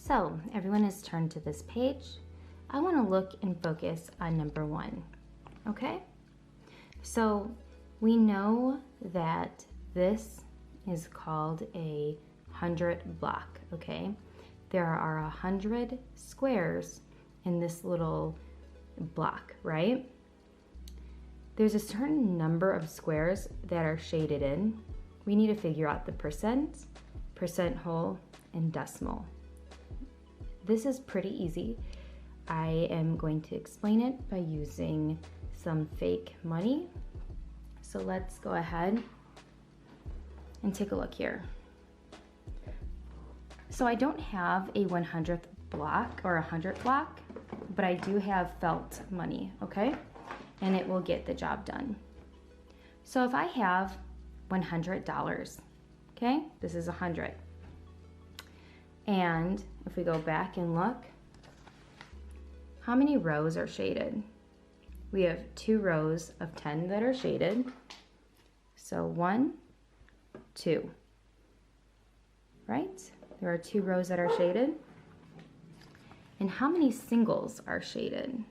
So everyone has turned to this page. I want to look and focus on number 1, okay? So we know that this is called a 100 block, okay? There are 100 squares in this little block, right? There's a certain number of squares that are shaded in. We need to figure out the percent, percent whole, and decimal. This is pretty easy. I am going to explain it by using some fake money. So let's go ahead and take a look here. So I don't have a 100th block or a 100 block, but I do have felt money, okay? And it will get the job done. So if I have $100, okay? This is 100. And if we go back and look, how many rows are shaded? We have 2 rows of 10 that are shaded. So 1, 2, right? There are 2 rows that are shaded. And how many singles are shaded?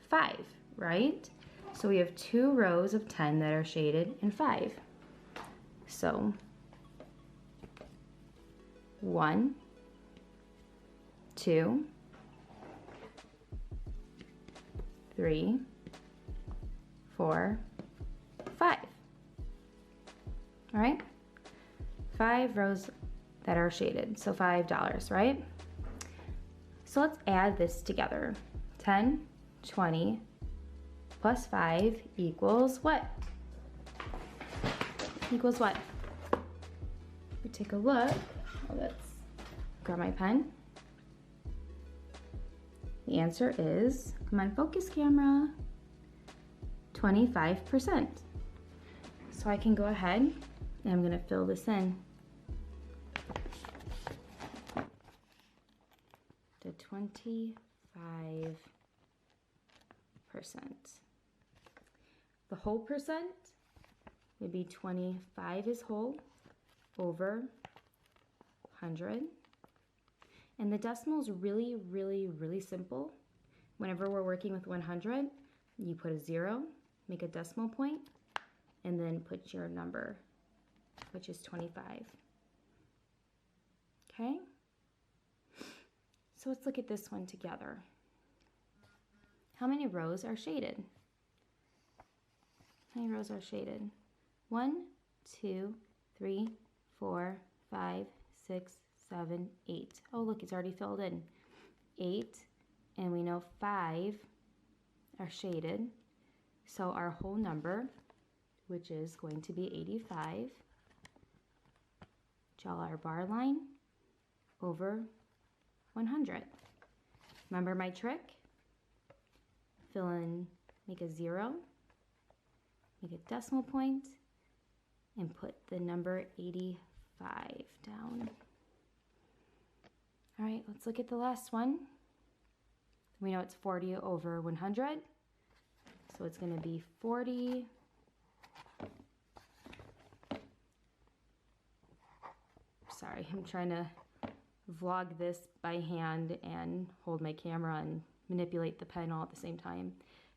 5, right? So we have 2 rows of 10 that are shaded and 5. So 1, 2, 3, 4, 5. All right? 5 rows that are shaded, so $5, right? So let's add this together. 10, 20, plus 5 equals what? Equals what? We take a look. Oh, let's grab my pen. The answer is, come on, focus camera, 25%. So I can go ahead and I'm gonna fill this in. To 25%. The whole percent would be 25 is whole over 100. And the decimal is really, really, really simple. Whenever we're working with 100, you put a 0, make a decimal point, and then put your number, which is 25. Okay? So let's look at this one together. How many rows are shaded? How many rows are shaded? 1, 2, 3, 4, 5, 6, 7, 8. Oh, look, it's already filled in. 8, and we know 5 are shaded. So our whole number, which is going to be 85, draw our bar line over 100. Remember my trick? Fill in, make a 0, make a decimal point, and put the number 85 down. All right, let's look at the last one. We know it's 40 over 100, so it's gonna be 40. Sorry, I'm trying to vlog this by hand and hold my camera and manipulate the pen all at the same time.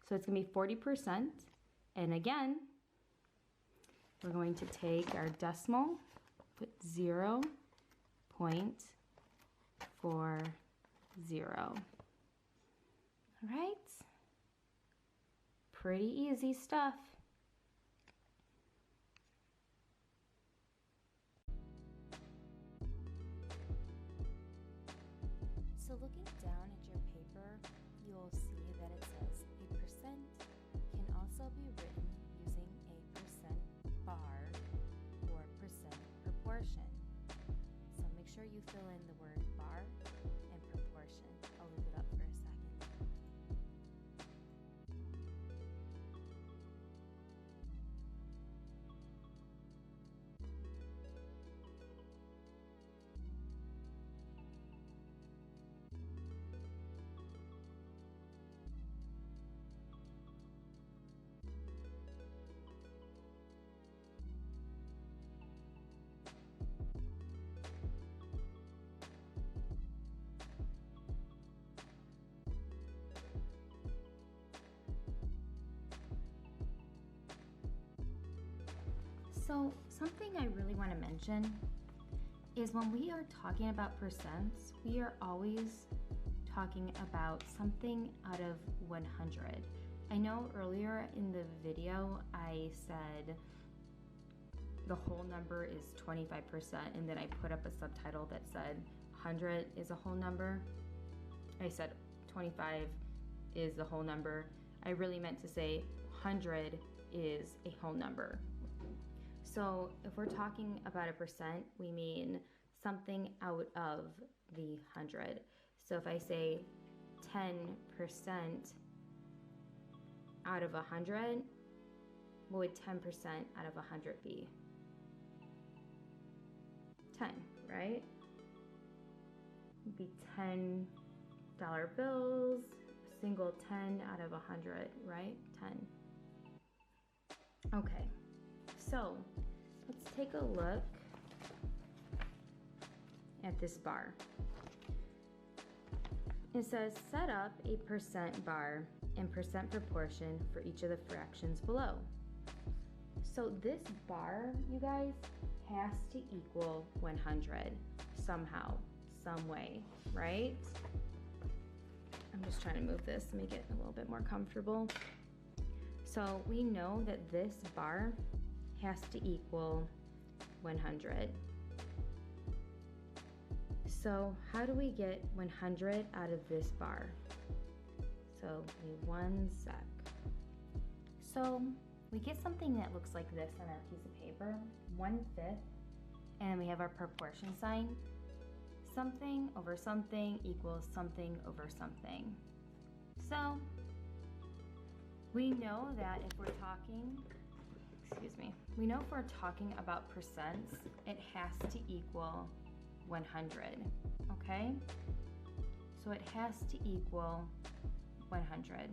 So it's gonna be 40%. And again, we're going to take our decimal, put 0.40. All right, pretty easy stuff. So looking down at your paper, you'll see that it says a percent can also be written using a percent bar or percent proportion. So make sure you fill in the word bar and proportion. I'll leave it up for a second. So something I really want to mention is when we are talking about percents, we are always talking about something out of 100. I know earlier in the video I said the whole number is 25%, and then I put up a subtitle that said 100 is a whole number. I said 25 is the whole number. I really meant to say 100 is a whole number. So if we're talking about a percent, we mean something out of the 100. So if I say 10% out of 100, what would 10% out of 100 be? 10, right? It'd be $10 bills, single 10 out of 100, right? 10. Okay, so let's take a look at this bar. It says set up a percent bar and percent proportion for each of the fractions below. So this bar, you guys, has to equal 100 somehow, some way, right? I'm just trying to move this to make it a little bit more comfortable. So we know that this bar has to equal 100. So how do we get 100 out of this bar? So give me 1 sec. So we get something that looks like this on our piece of paper, 1/5, and we have our proportion sign. Something over something equals something over something. So we know that if we're talking, we know if we're talking about percents, it has to equal 100, okay? So it has to equal 100.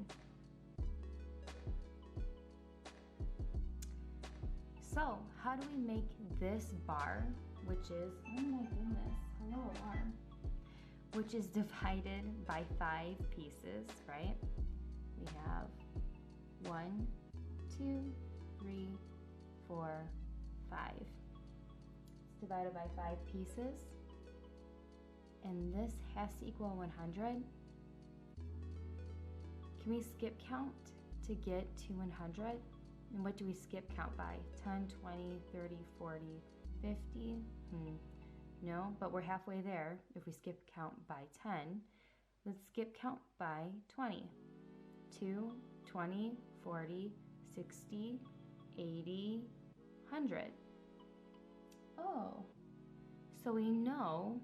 So how do we make this bar, which is, oh my goodness, hello alarm, which is divided by 5 pieces, right? We have 1, 2, 3, 4, 5. It's divided by 5 pieces, and this has to equal 100. Can we skip count to get to 100? And what do we skip count by? 10, 20, 30, 40, 50? No, but we're halfway there if we skip count by 10. Let's skip count by 20. 2, 20, 40, 60, 80, 100. Oh, so we know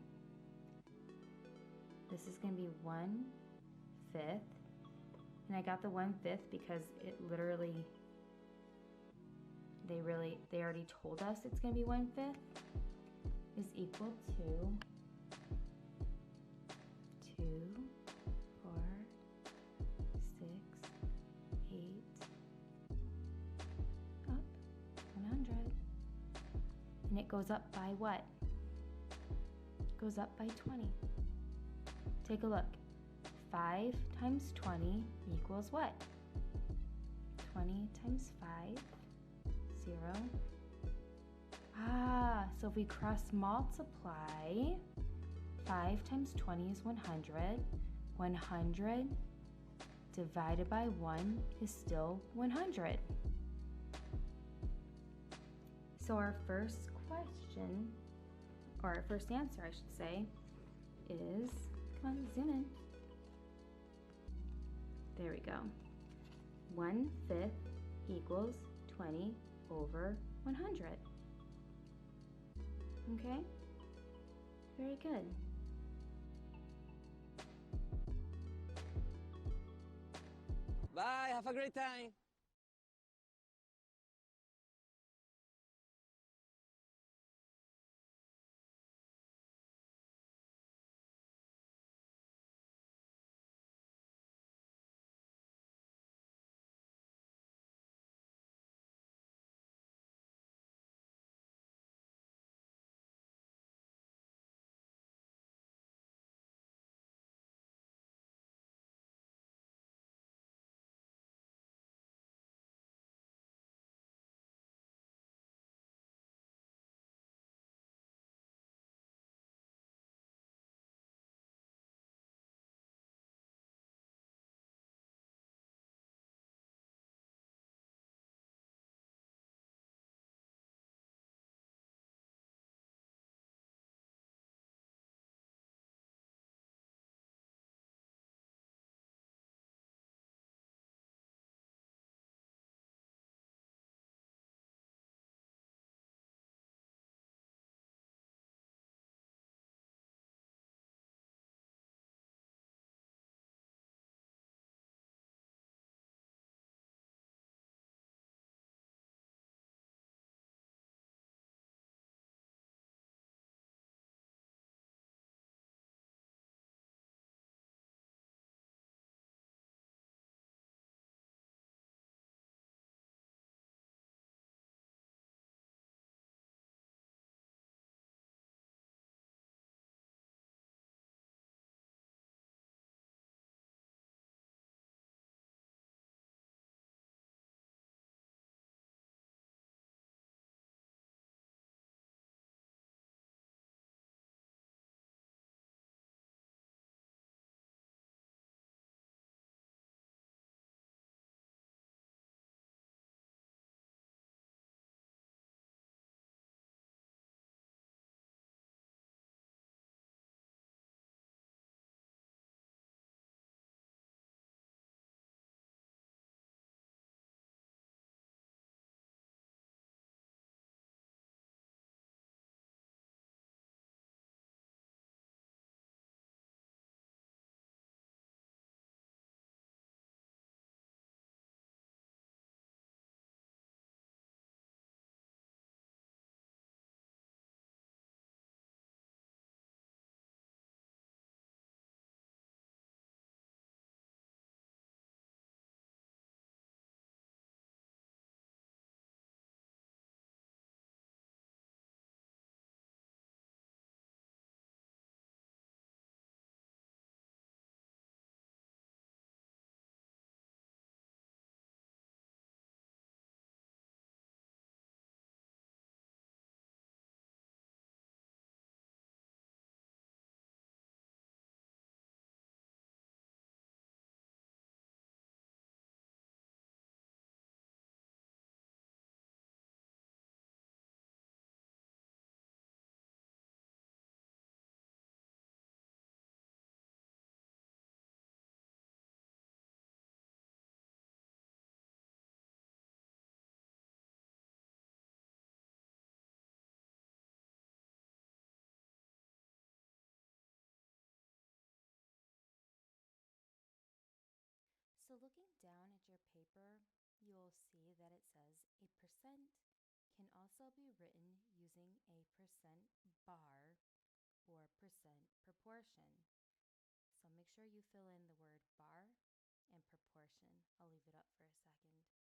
this is going to be 1/5. And I got the 1/5 because it literally, they already told us it's going to be 1/5 is equal to 2, 4, 6, 8, up, 100. And it goes up by what? It goes up by 20. Take a look. 5 times 20 equals what? 20 times 5, 0. So if we cross multiply, 5 times 20 is 100. 100 divided by 1 is still 100. So our first question, or our first answer I should say, is, come on, zoom in. There we go. 1/5 equals 20 over 100. Okay? Very good. Bye, have a great time. at your paper, you'll see that it says a percent can also be written using a percent bar or percent proportion. So make sure you fill in the word bar and proportion. I'll leave it up for a second.